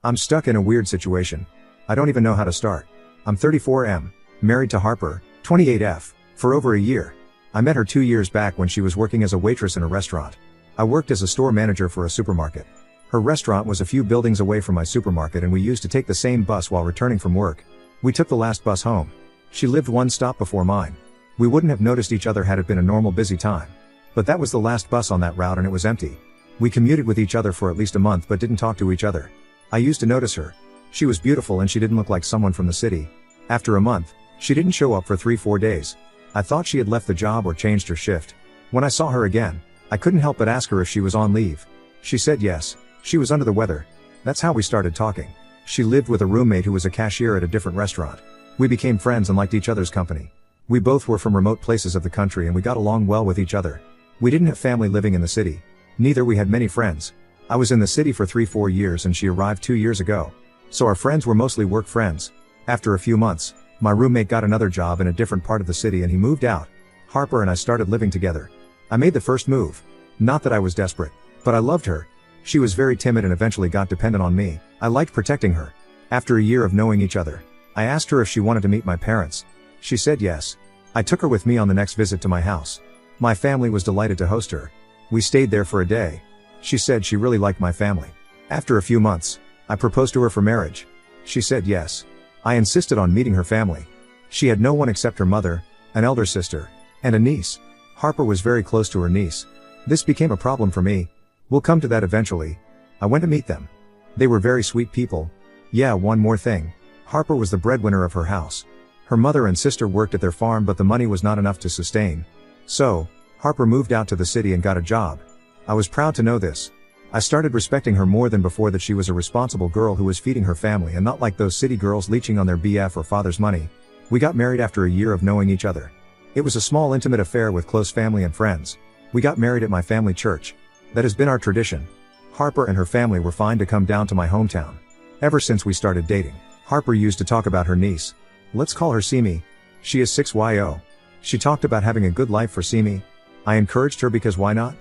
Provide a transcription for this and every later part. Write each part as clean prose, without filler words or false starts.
I'm stuck in a weird situation. I don't even know how to start. I'm 34M, married to Harper, 28F, for over a year. I met her 2 years back when she was working as a waitress in a restaurant. I worked as a store manager for a supermarket. Her restaurant was a few buildings away from my supermarket and we used to take the same bus while returning from work. We took the last bus home. She lived one stop before mine. We wouldn't have noticed each other had it been a normal busy time. But that was the last bus on that route and it was empty. We commuted with each other for at least a month but didn't talk to each other. I used to notice her. She was beautiful and she didn't look like someone from the city. After a month, she didn't show up for 3-4 days. I thought she had left the job or changed her shift. When I saw her again, I couldn't help but ask her if she was on leave. She said yes, she was under the weather. That's how we started talking. She lived with a roommate who was a cashier at a different restaurant. We became friends and liked each other's company. We both were from remote places of the country and we got along well with each other. We didn't have family living in the city. Neither we had many friends. I was in the city for 3-4 years and she arrived 2 years ago. So our friends were mostly work friends. After a few months, my roommate got another job in a different part of the city and he moved out. Harper and I started living together. I made the first move. Not that I was desperate, but I loved her. She was very timid and eventually got dependent on me. I liked protecting her. After a year of knowing each other, I asked her if she wanted to meet my parents. She said yes. I took her with me on the next visit to my house. My family was delighted to host her. We stayed there for a day. She said she really liked my family. After a few months, I proposed to her for marriage. She said yes. I insisted on meeting her family. She had no one except her mother, an elder sister, and a niece. Harper was very close to her niece. This became a problem for me. We'll come to that eventually. I went to meet them. They were very sweet people. Yeah, one more thing. Harper was the breadwinner of her house. Her mother and sister worked at their farm but the money was not enough to sustain. So, Harper moved out to the city and got a job. I was proud to know this. I started respecting her more than before, that she was a responsible girl who was feeding her family and not like those city girls leeching on their BF or father's money. We got married after a year of knowing each other. It was a small intimate affair with close family and friends. We got married at my family church. That has been our tradition. Harper and her family were fine to come down to my hometown. Ever since we started dating, Harper used to talk about her niece. Let's call her Simi. She is 6YO. She talked about having a good life for Simi. I encouraged her because why not?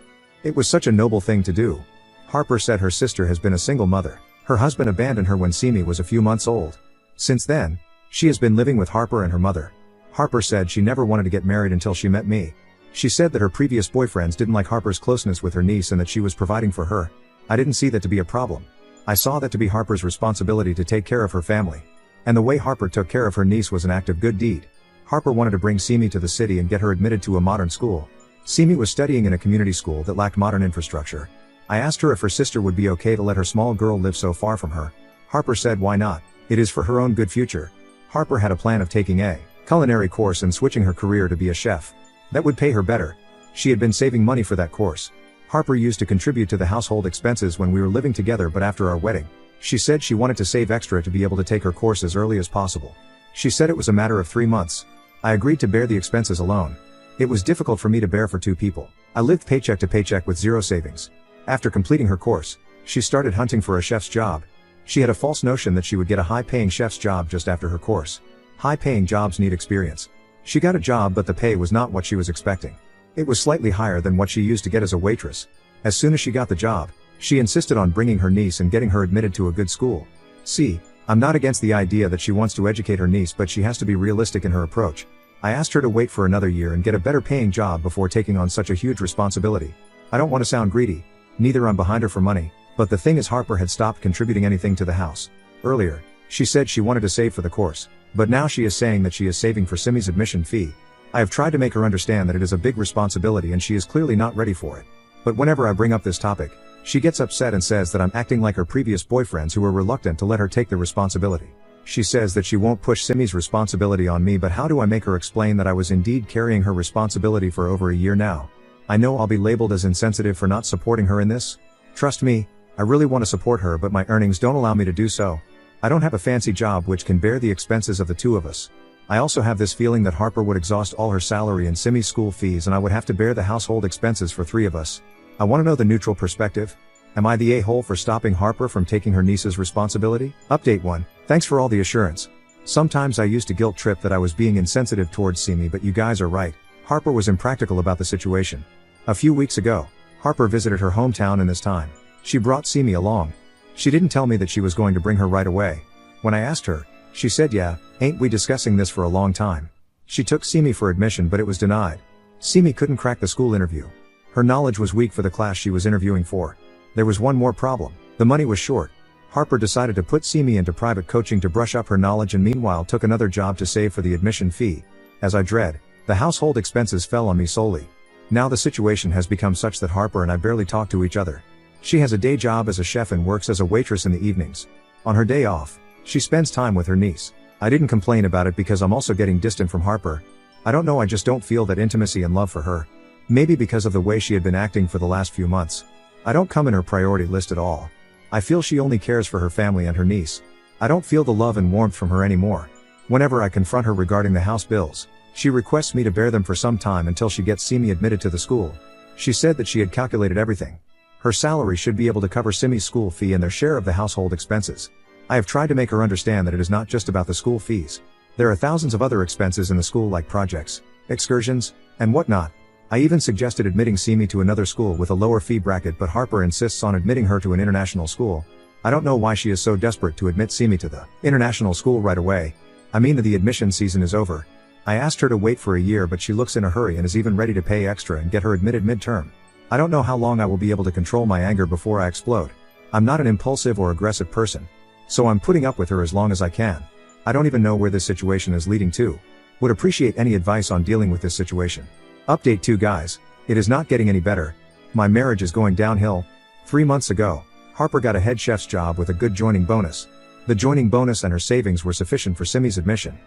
It was such a noble thing to do. Harper said her sister has been a single mother. Her husband abandoned her when Simi was a few months old. Since then, she has been living with Harper and her mother. Harper said she never wanted to get married until she met me. She said that her previous boyfriends didn't like Harper's closeness with her niece and that she was providing for her. I didn't see that to be a problem. I saw that to be Harper's responsibility to take care of her family. And the way Harper took care of her niece was an act of good deed. Harper wanted to bring Simi to the city and get her admitted to a modern school. Simi was studying in a community school that lacked modern infrastructure. I asked her if her sister would be okay to let her small girl live so far from her. Harper said why not, it is for her own good future. Harper had a plan of taking a culinary course and switching her career to be a chef. That would pay her better. She had been saving money for that course. Harper used to contribute to the household expenses when we were living together, but after our wedding, she said she wanted to save extra to be able to take her course as early as possible. She said it was a matter of 3 months. I agreed to bear the expenses alone. It was difficult for me to bear for 2 people. I lived paycheck to paycheck with 0 savings. After completing her course, she started hunting for a chef's job. She had a false notion that she would get a high-paying chef's job just after her course. High-paying jobs need experience. She got a job but the pay was not what she was expecting. It was slightly higher than what she used to get as a waitress. As soon as she got the job, she insisted on bringing her niece and getting her admitted to a good school. See, I'm not against the idea that she wants to educate her niece, but she has to be realistic in her approach. I asked her to wait for another year and get a better paying job before taking on such a huge responsibility. I don't want to sound greedy. Neither I'm behind her for money, but the thing is Harper had stopped contributing anything to the house. Earlier, she said she wanted to save for the course, but now she is saying that she is saving for Simi's admission fee. I have tried to make her understand that it is a big responsibility and she is clearly not ready for it. But whenever I bring up this topic, she gets upset and says that I'm acting like her previous boyfriends who were reluctant to let her take the responsibility. She says that she won't push Simi's responsibility on me, but how do I make her explain that I was indeed carrying her responsibility for over a year now? I know I'll be labeled as insensitive for not supporting her in this. Trust me, I really want to support her, but my earnings don't allow me to do so. I don't have a fancy job which can bear the expenses of the 2 of us. I also have this feeling that Harper would exhaust all her salary in Simi's school fees and I would have to bear the household expenses for 3 of us. I want to know the neutral perspective. Am I the a-hole for stopping Harper from taking her niece's responsibility? Update 1. Thanks for all the assurance. Sometimes I used to guilt trip that I was being insensitive towards Simi, but you guys are right. Harper was impractical about the situation. A few weeks ago, Harper visited her hometown and this time, she brought Simi along. She didn't tell me that she was going to bring her right away. When I asked her, she said, "Yeah, ain't we discussing this for a long time?" She took Simi for admission, but it was denied. Simi couldn't crack the school interview. Her knowledge was weak for the class she was interviewing for. There was one more problem. The money was short. Harper decided to put Simi into private coaching to brush up her knowledge and meanwhile took another job to save for the admission fee. As I dread, the household expenses fell on me solely. Now the situation has become such that Harper and I barely talk to each other. She has a day job as a chef and works as a waitress in the evenings. On her day off, she spends time with her niece. I didn't complain about it because I'm also getting distant from Harper. I don't know, I just don't feel that intimacy and love for her. Maybe because of the way she had been acting for the last few months. I don't come in her priority list at all. I feel she only cares for her family and her niece. I don't feel the love and warmth from her anymore. Whenever I confront her regarding the house bills, she requests me to bear them for some time until she gets Simi admitted to the school. She said that she had calculated everything. Her salary should be able to cover Simi's school fee and their share of the household expenses. I have tried to make her understand that it is not just about the school fees. There are thousands of other expenses in the school like projects, excursions, and whatnot. I even suggested admitting Simi to another school with a lower fee bracket, but Harper insists on admitting her to an international school. I don't know why she is so desperate to admit Simi to the international school right away. I mean that the admission season is over. I asked her to wait for a year, but she looks in a hurry and is even ready to pay extra and get her admitted midterm. I don't know how long I will be able to control my anger before I explode. I'm not an impulsive or aggressive person. So I'm putting up with her as long as I can. I don't even know where this situation is leading to. Would appreciate any advice on dealing with this situation. Update 2 guys. It is not getting any better. My marriage is going downhill. 3 months ago, Harper got a head chef's job with a good joining bonus. The joining bonus and her savings were sufficient for Simi's admission.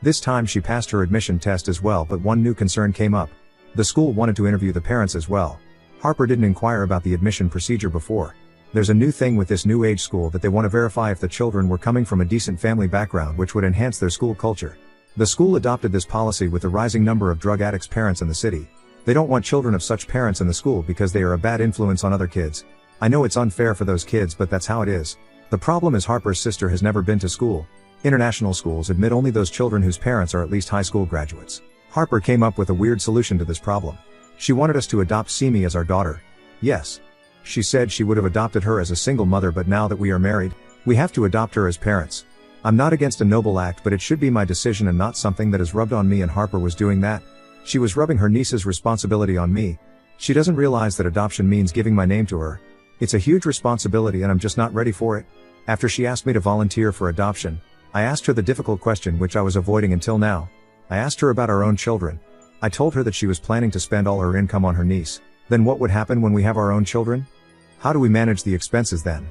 This time she passed her admission test as well, but one new concern came up. The school wanted to interview the parents as well. Harper didn't inquire about the admission procedure before. There's a new thing with this new age school that they want to verify if the children were coming from a decent family background, which would enhance their school culture. The school adopted this policy with the rising number of drug addicts parents in the city. They don't want children of such parents in the school because they are a bad influence on other kids. I know it's unfair for those kids, but that's how it is. The problem is Harper's sister has never been to school. International schools admit only those children whose parents are at least high school graduates. Harper came up with a weird solution to this problem. She wanted us to adopt Simi as our daughter. Yes. She said she would have adopted her as a single mother, but now that we are married, we have to adopt her as parents. I'm not against a noble act, but it should be my decision and not something that is rubbed on me, and Harper was doing that. She was rubbing her niece's responsibility on me. She doesn't realize that adoption means giving my name to her. It's a huge responsibility and I'm just not ready for it. After she asked me to volunteer for adoption, I asked her the difficult question which I was avoiding until now. I asked her about our own children. I told her that she was planning to spend all her income on her niece. Then what would happen when we have our own children? How do we manage the expenses then?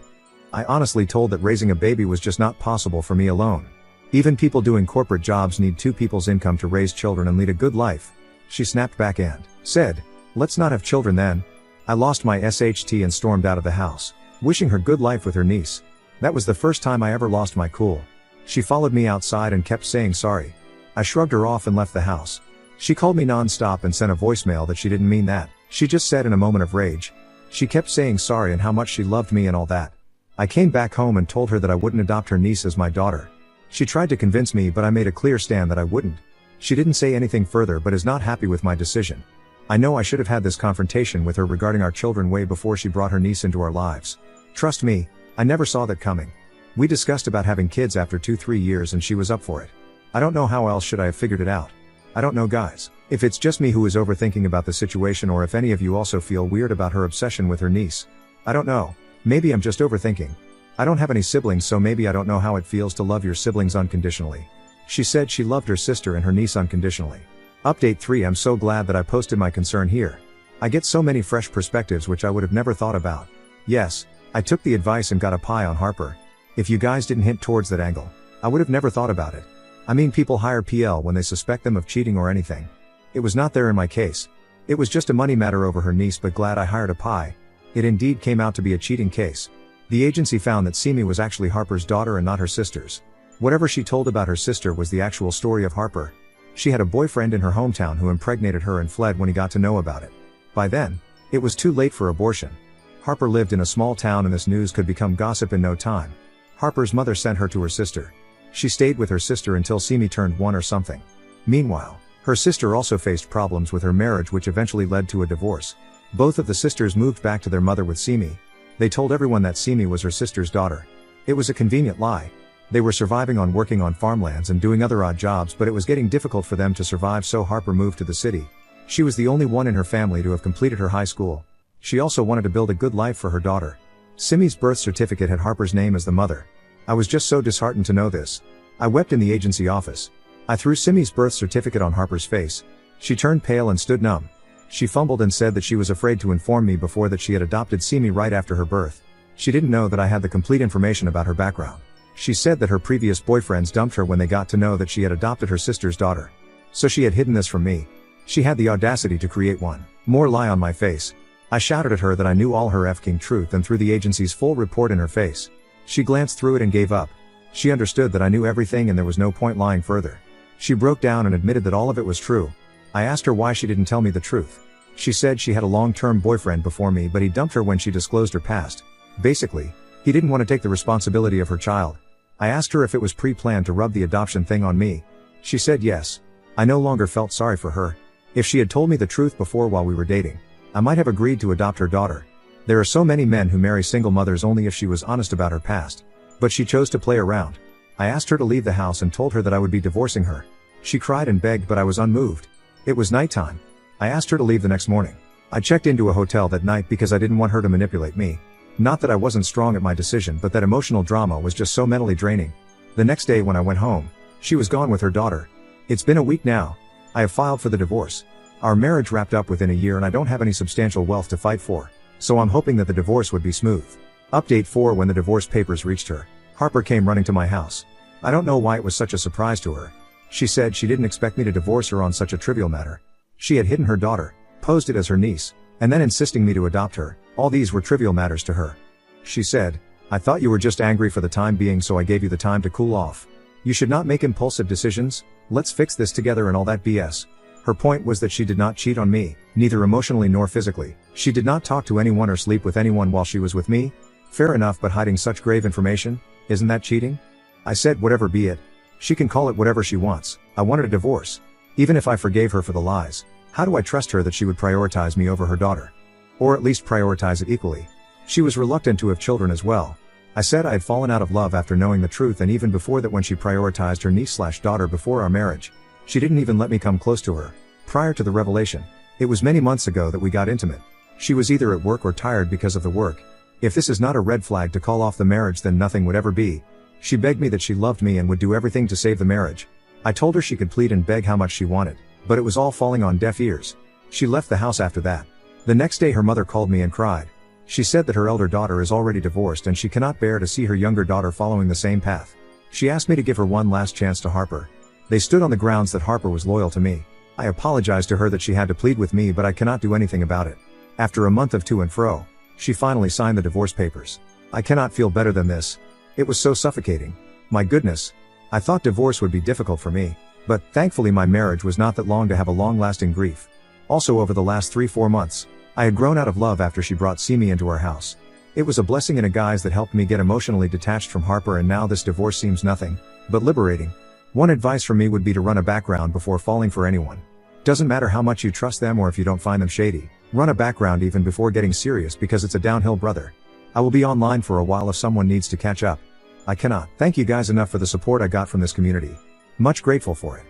I honestly told that raising a baby was just not possible for me alone. Even people doing corporate jobs need 2 people's income to raise children and lead a good life. She snapped back and said, "Let's not have children then." I lost my SHT and stormed out of the house, wishing her good life with her niece. That was the first time I ever lost my cool. She followed me outside and kept saying sorry. I shrugged her off and left the house. She called me non-stop and sent a voicemail that she didn't mean that. She just said in a moment of rage. She kept saying sorry and how much she loved me and all that. I came back home and told her that I wouldn't adopt her niece as my daughter. She tried to convince me, but I made a clear stand that I wouldn't. She didn't say anything further but is not happy with my decision. I know I should have had this confrontation with her regarding our children way before she brought her niece into our lives. Trust me, I never saw that coming. We discussed about having kids after 2-3 years and she was up for it. I don't know how else should I have figured it out. I don't know guys, if it's just me who is overthinking about the situation or if any of you also feel weird about her obsession with her niece. I don't know, maybe I'm just overthinking. I don't have any siblings, so maybe I don't know how it feels to love your siblings unconditionally. She said she loved her sister and her niece unconditionally. Update 3. I'm so glad that I posted my concern here. I get so many fresh perspectives which I would have never thought about. Yes, I took the advice and got a pie on Harper. If you guys didn't hint towards that angle, I would have never thought about it. I mean, people hire PL when they suspect them of cheating or anything. It was not there in my case. It was just a money matter over her niece, but glad I hired a pie. It indeed came out to be a cheating case. The agency found that Simi was actually Harper's daughter and not her sister's. Whatever she told about her sister was the actual story of Harper. She had a boyfriend in her hometown who impregnated her and fled when he got to know about it. By then, it was too late for abortion. Harper lived in a small town and this news could become gossip in no time. Harper's mother sent her to her sister. She stayed with her sister until Simi turned 1 or something. Meanwhile, her sister also faced problems with her marriage which eventually led to a divorce. Both of the sisters moved back to their mother with Simi. They told everyone that Simi was her sister's daughter. It was a convenient lie. They were surviving on working on farmlands and doing other odd jobs, but it was getting difficult for them to survive, so Harper moved to the city. She was the only one in her family to have completed her high school. She also wanted to build a good life for her daughter. Simi's birth certificate had Harper's name as the mother. I was just so disheartened to know this. I wept in the agency office. I threw Simi's birth certificate on Harper's face. She turned pale and stood numb. She fumbled and said that she was afraid to inform me before that she had adopted Simi right after her birth. She didn't know that I had the complete information about her background. She said that her previous boyfriends dumped her when they got to know that she had adopted her sister's daughter. So she had hidden this from me. She had the audacity to create one more lie on my face. I shouted at her that I knew all her f***ing truth and threw the agency's full report in her face. She glanced through it and gave up. She understood that I knew everything and there was no point lying further. She broke down and admitted that all of it was true. I asked her why she didn't tell me the truth. She said she had a long-term boyfriend before me, but he dumped her when she disclosed her past. Basically, he didn't want to take the responsibility of her child. I asked her if it was pre-planned to rub the adoption thing on me. She said yes. I no longer felt sorry for her. If she had told me the truth before while we were dating, I might have agreed to adopt her daughter. There are so many men who marry single mothers only if she was honest about her past. But she chose to play around. I asked her to leave the house and told her that I would be divorcing her. She cried and begged, but I was unmoved. It was nighttime. I asked her to leave the next morning. I checked into a hotel that night because I didn't want her to manipulate me. Not that I wasn't strong at my decision, but that emotional drama was just so mentally draining. The next day when I went home, she was gone with her daughter. It's been a week now. I have filed for the divorce. Our marriage wrapped up within a year and I don't have any substantial wealth to fight for. So I'm hoping that the divorce would be smooth. Update 4: When the divorce papers reached her, Harper came running to my house. I don't know why it was such a surprise to her. She said she didn't expect me to divorce her on such a trivial matter. She had hidden her daughter, posed it as her niece, and then insisting me to adopt her. All these were trivial matters to her. She said, "I thought you were just angry for the time being, so I gave you the time to cool off. You should not make impulsive decisions. Let's fix this together," and all that BS. Her point was that she did not cheat on me, neither emotionally nor physically. She did not talk to anyone or sleep with anyone while she was with me. Fair enough, but hiding such grave information, isn't that cheating? I said whatever be it. She can call it whatever she wants. I wanted a divorce. Even if I forgave her for the lies, how do I trust her that she would prioritize me over her daughter? Or at least prioritize it equally. She was reluctant to have children as well. I said I had fallen out of love after knowing the truth, and even before that when she prioritized her niece/daughter before our marriage. She didn't even let me come close to her. Prior to the revelation, it was many months ago that we got intimate. She was either at work or tired because of the work. If this is not a red flag to call off the marriage, then nothing would ever be. She begged me that she loved me and would do everything to save the marriage. I told her she could plead and beg how much she wanted, but it was all falling on deaf ears. She left the house after that. The next day her mother called me and cried. She said that her elder daughter is already divorced and she cannot bear to see her younger daughter following the same path. She asked me to give her one last chance to Harper. They stood on the grounds that Harper was loyal to me. I apologized to her that she had to plead with me, but I cannot do anything about it. After a month of to and fro, she finally signed the divorce papers. I cannot feel better than this. It was so suffocating. My goodness. I thought divorce would be difficult for me, but thankfully my marriage was not that long to have a long-lasting grief. Also, over the last 3-4 months, I had grown out of love after she brought Simi into our house. It was a blessing in a guise that helped me get emotionally detached from Harper, and now this divorce seems nothing but liberating. One advice from me would be to run a background before falling for anyone. Doesn't matter how much you trust them or if you don't find them shady. Run a background even before getting serious, because it's a downhill, brother. I will be online for a while if someone needs to catch up. I cannot thank you guys enough for the support I got from this community. Much grateful for it.